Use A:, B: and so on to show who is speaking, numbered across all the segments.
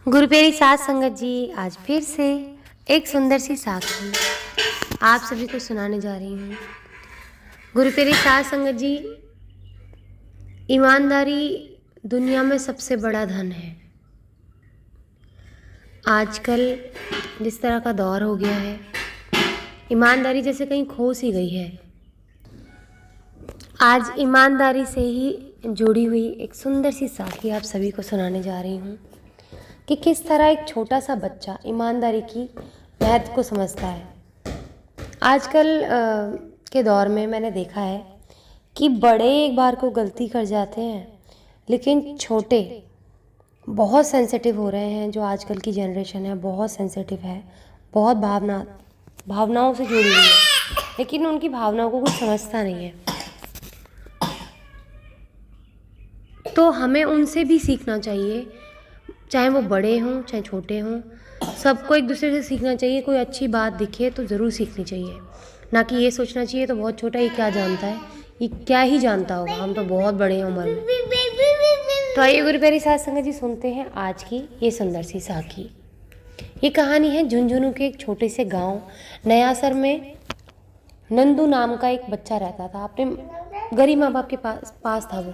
A: गुरुपेरी साध संगत जी, आज फिर से एक सुंदर सी साखी आप सभी को सुनाने जा रही हूँ। गुरुपेरी साध संगत जी, ईमानदारी दुनिया में सबसे बड़ा धन है। आजकल जिस तरह का दौर हो गया है, ईमानदारी जैसे कहीं खो सी गई है। आज ईमानदारी से ही जुड़ी हुई एक सुंदर सी साखी आप सभी को सुनाने जा रही हूँ कि किस तरह एक छोटा सा बच्चा ईमानदारी की महत्व को समझता है। आजकल के दौर में मैंने देखा है कि बड़े एक बार को गलती कर जाते हैं, लेकिन छोटे बहुत सेंसिटिव हो रहे हैं। जो आजकल की जनरेशन है बहुत सेंसिटिव है, बहुत भावनाओं से जुड़ी हुई है, लेकिन उनकी भावनाओं को कुछ समझता नहीं है। तो हमें उनसे भी सीखना चाहिए, चाहे वो बड़े हों चाहे छोटे हों, सबको एक दूसरे से सीखना चाहिए। कोई अच्छी बात दिखे तो ज़रूर सीखनी चाहिए, ना कि ये सोचना चाहिए तो बहुत छोटा, ये क्या जानता है, ये क्या ही जानता होगा, हम तो बहुत बड़े हैं उम्र में। तो आइए गुरुपेरी साध संगत जी, सुनते हैं आज की ये सुंदर सी साखी। ये कहानी है झुंझुनू के एक छोटे से गांव नयासर में नंदू नाम का एक बच्चा रहता था। अपने गरीब माँ बाप के पास था, वो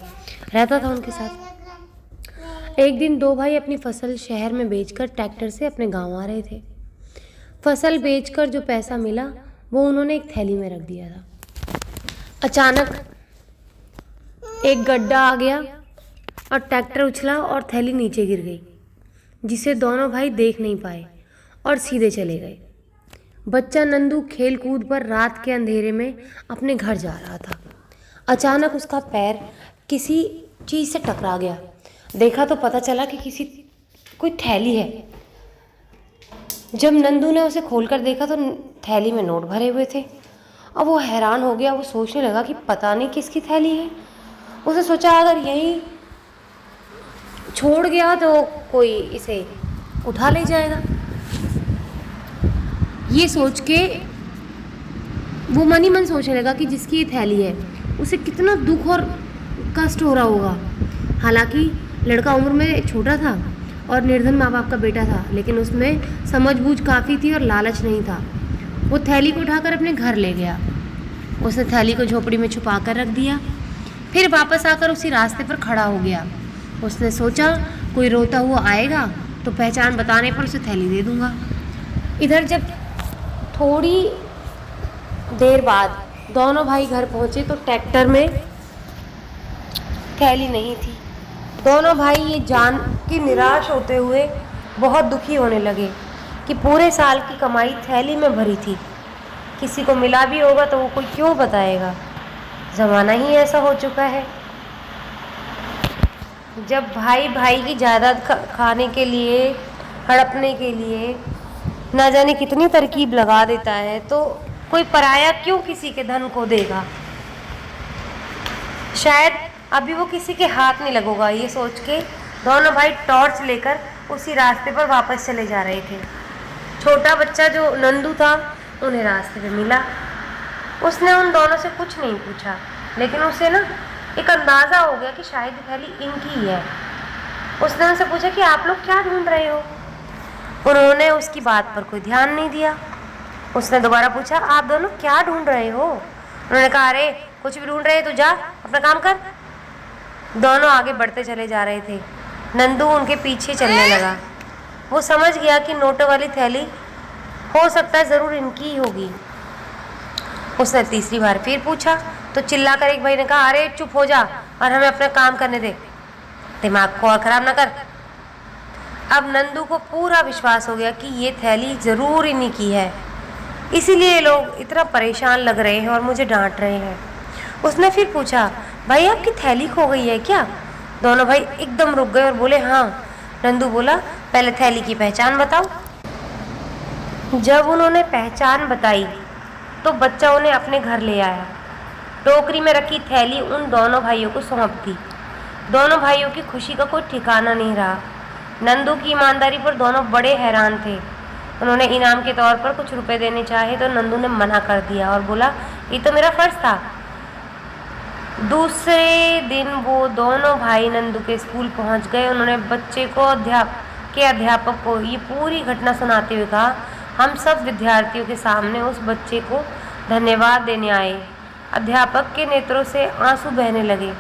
A: रहता था उनके साथ। एक दिन दो भाई अपनी फसल शहर में बेचकर ट्रैक्टर से अपने गांव आ रहे थे। फसल बेचकर जो पैसा मिला वो उन्होंने एक थैली में रख दिया था। अचानक एक गड्ढा आ गया और ट्रैक्टर उछला और थैली नीचे गिर गई, जिसे दोनों भाई देख नहीं पाए और सीधे चले गए। बच्चा नंदू खेल कूद पर रात के अंधेरे में अपने घर जा रहा था। अचानक उसका पैर किसी चीज़ से टकरा गया। देखा तो पता चला कि कोई थैली है। जब नंदू ने उसे खोलकर देखा तो थैली में नोट भरे हुए थे। अब वो हैरान हो गया। वो सोचने लगा कि पता नहीं किसकी थैली है। उसे सोचा अगर यहीं छोड़ गया तो कोई इसे उठा ले जाएगा। ये सोच के वो मन ही मन सोचने लगा कि जिसकी ये थैली है उसे कितना दुख और कष्ट हो रहा होगा। हालांकि लड़का उम्र में छोटा था और निर्धन माँ बाप का बेटा था, लेकिन उसमें समझबूझ काफ़ी थी और लालच नहीं था। वो थैली को उठाकर अपने घर ले गया। उसने थैली को झोपड़ी में छुपा कर रख दिया। फिर वापस आकर उसी रास्ते पर खड़ा हो गया। उसने सोचा कोई रोता हुआ आएगा तो पहचान बताने पर उसे थैली दे दूँगा। इधर जब थोड़ी देर बाद दोनों भाई घर पहुँचे तो ट्रैक्टर में थैली नहीं थी। दोनों भाई ये जान के निराश होते हुए बहुत दुखी होने लगे कि पूरे साल की कमाई थैली में भरी थी, किसी को मिला भी होगा तो वो कोई क्यों बताएगा। ज़माना ही ऐसा हो चुका है। जब भाई भाई की जायदाद खाने के लिए, हड़पने के लिए ना जाने कितनी तरकीब लगा देता है, तो कोई पराया क्यों किसी के धन को देगा। शायद अभी वो किसी के हाथ नहीं लगेगा। ये सोच के दोनों भाई टॉर्च लेकर उसी रास्ते पर वापस चले जा रहे थे। छोटा बच्चा जो नंदू था उन्हें रास्ते में मिला। उसने उन दोनों से कुछ नहीं पूछा, लेकिन उसे ना एक अंदाज़ा हो गया कि शायद थैली इनकी ही है। उसने उनसे पूछा कि आप लोग क्या ढूंढ रहे हो। उन्होंने उसकी बात पर कोई ध्यान नहीं दिया। उसने दोबारा पूछा आप दोनों क्या ढूंढ रहे हो। उन्होंने कहा अरे कुछ भी ढूंढ रहे तो जा अपना काम कर। दोनों आगे बढ़ते चले जा रहे थे। नंदू उनके पीछे चलने लगा। वो समझ गया कि नोटों वाली थैली हो सकता है ज़रूर इनकी ही होगी। उसने तीसरी बार फिर पूछा तो चिल्लाकर एक भाई ने कहा अरे चुप हो जा और हमें अपना काम करने दे, दिमाग को और ख़राब ना कर। अब नंदू को पूरा विश्वास हो गया कि ये थैली ज़रूर इन्हीं की है, इसीलिए लोग इतना परेशान लग रहे हैं और मुझे डांट रहे हैं। उसने फिर पूछा भाई आपकी थैली खो गई है क्या। दोनों भाई एकदम रुक गए और बोले हाँ। नंदू बोला पहले थैली की पहचान बताओ। जब उन्होंने पहचान बताई तो बच्चा उन्हें अपने घर ले आया। टोकरी में रखी थैली उन दोनों भाइयों को सौंप दी। दोनों भाइयों की खुशी का कोई ठिकाना नहीं रहा। नंदू की ईमानदारी पर दोनों बड़े हैरान थे। उन्होंने इनाम के तौर पर कुछ रुपए देने चाहे तो नंदू ने मना कर दिया और बोला ये तो मेरा फ़र्ज़ था। दूसरे दिन वो दोनों भाई नंदू के स्कूल पहुंच गए। उन्होंने बच्चे को के अध्यापक को ये पूरी घटना सुनाते हुए कहा, हम सब विद्यार्थियों के सामने उस बच्चे को धन्यवाद देने आए। अध्यापक के नेत्रों से आंसू बहने लगे।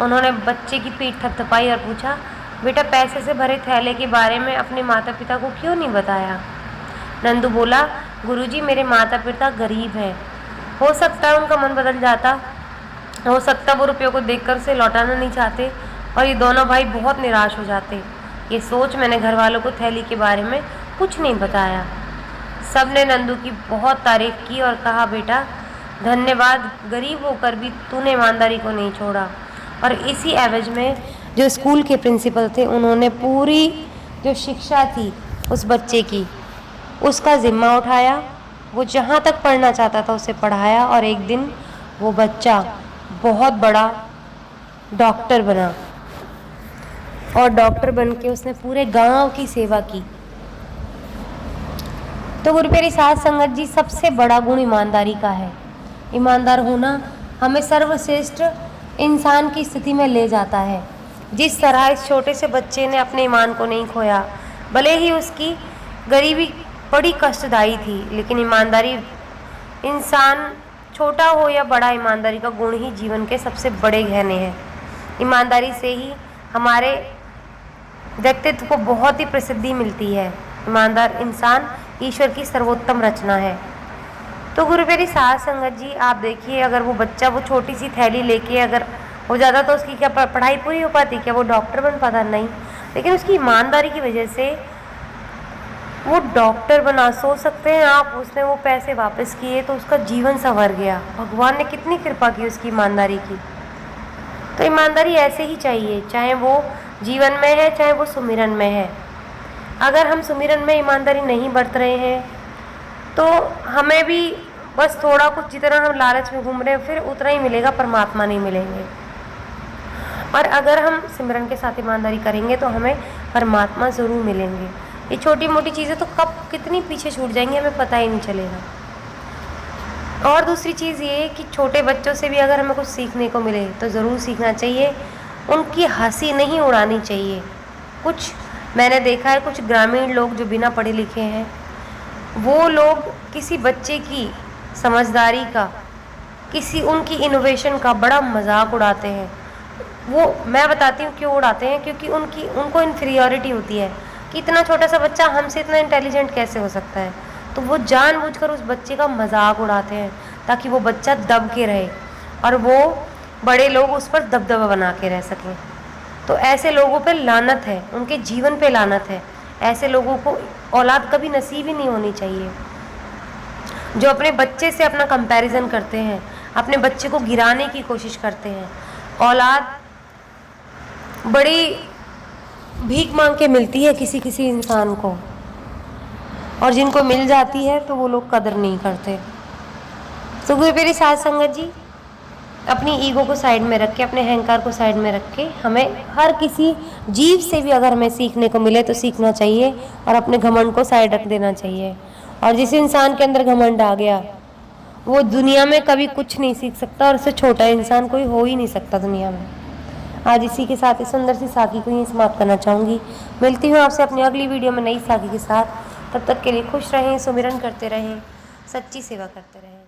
A: उन्होंने बच्चे की पीठ थपथपाई और पूछा, बेटा पैसे से भरे थैले के बारे में अपने माता पिता को क्यों नहीं बताया? नंदू बोला, गुरुजी मेरे माता पिता गरीब हैं, हो सकता है उनका मन बदल जाता, हो सकता वो रुपयों को देखकर उसे लौटाना नहीं चाहते और ये दोनों भाई बहुत निराश हो जाते। ये सोच मैंने घर वालों को थैली के बारे में कुछ नहीं बताया। सब ने नंदू की बहुत तारीफ की और कहा, बेटा धन्यवाद, गरीब होकर भी तूने ईमानदारी को नहीं छोड़ा। और इसी एवज में जो स्कूल के प्रिंसिपल थे उन्होंने पूरी जो शिक्षा थी उस बच्चे की उसका ज़िम्मा उठाया। वो जहाँ तक पढ़ना चाहता था उसे पढ़ाया और एक दिन वो बच्चा बहुत बड़ा डॉक्टर बना और डॉक्टर बन के उसने पूरे गांव की सेवा की। तो गुरु प्यारी साध संगत जी, सबसे बड़ा गुण ईमानदारी का है। ईमानदार होना हमें सर्वश्रेष्ठ इंसान की स्थिति में ले जाता है। जिस तरह इस छोटे से बच्चे ने अपने ईमान को नहीं खोया, भले ही उसकी गरीबी बड़ी कष्टदायी थी, लेकिन ईमानदारी, इंसान छोटा हो या बड़ा, ईमानदारी का गुण ही जीवन के सबसे बड़े गहने हैं। ईमानदारी से ही हमारे व्यक्तित्व को बहुत ही प्रसिद्धि मिलती है। ईमानदार इंसान ईश्वर की सर्वोत्तम रचना है। तो गुरु प्यारी साध संगत जी, आप देखिए, अगर वो बच्चा वो छोटी सी थैली लेके अगर हो जाता तो उसकी क्या पढ़ाई पूरी हो पाती? क्या वो डॉक्टर बन पाता? नहीं। लेकिन उसकी ईमानदारी की वजह से वो डॉक्टर बना। सोच सकते हैं आप, उसने वो पैसे वापस किए तो उसका जीवन संवर गया। भगवान ने कितनी कृपा की उसकी ईमानदारी की। तो ईमानदारी ऐसे ही चाहिए, चाहे वो जीवन में है चाहे वो सुमिरन में है। अगर हम सुमिरन में ईमानदारी नहीं बरत रहे हैं तो हमें भी बस थोड़ा कुछ, जितना हम लालच में घूम रहे हैं फिर उतना ही मिलेगा, परमात्मा नहीं मिलेंगे। और अगर हम सिमरन के साथ ईमानदारी करेंगे तो हमें परमात्मा ज़रूर मिलेंगे। ये छोटी मोटी चीज़ें तो कब कितनी पीछे छूट जाएंगी हमें पता ही नहीं चलेगा। और दूसरी चीज़ ये कि छोटे बच्चों से भी अगर हमें कुछ सीखने को मिले तो ज़रूर सीखना चाहिए। उनकी हंसी नहीं उड़ानी चाहिए। कुछ मैंने देखा है, कुछ ग्रामीण लोग जो बिना पढ़े लिखे हैं, वो लोग किसी बच्चे की समझदारी का, किसी उनकी इनोवेशन का बड़ा मजाक उड़ाते हैं। वो मैं बताती हूँ क्यों उड़ाते हैं, क्योंकि उनको इन्फीरियॉरिटी होती है कि इतना छोटा सा बच्चा हमसे इतना इंटेलिजेंट कैसे हो सकता है। तो वो जानबूझकर उस बच्चे का मजाक उड़ाते हैं ताकि वो बच्चा दब के रहे और वो बड़े लोग उस पर दबदबा बना के रह सकें। तो ऐसे लोगों पे लानत है, उनके जीवन पे लानत है। ऐसे लोगों को औलाद कभी नसीब ही नहीं होनी चाहिए। जो अपने बच्चे से अपना कंपैरिजन करते हैं, अपने बच्चे को गिराने की कोशिश करते हैं। औलाद बड़ी भीख मांग के मिलती है किसी किसी इंसान को, और जिनको मिल जाती है तो वो लोग कदर नहीं करते। तो गुरु प्यारी साध संगत जी, अपनी ईगो को साइड में रख के, अपने अहंकार को साइड में रख के, हमें हर किसी जीव से भी अगर हमें सीखने को मिले तो सीखना चाहिए और अपने घमंड को साइड रख देना चाहिए। और जिस इंसान के अंदर घमंड आ गया वो दुनिया में कभी कुछ नहीं सीख सकता, और उससे छोटा इंसान कोई हो ही नहीं सकता दुनिया में। आज इसी के साथ इस सुंदर सी साखी को यहीं समाप्त करना चाहूँगी। मिलती हूँ आपसे अपनी अगली वीडियो में नई साखी के साथ। तब तक के लिए खुश रहें, सुमिरन करते रहें, सच्ची सेवा करते रहें।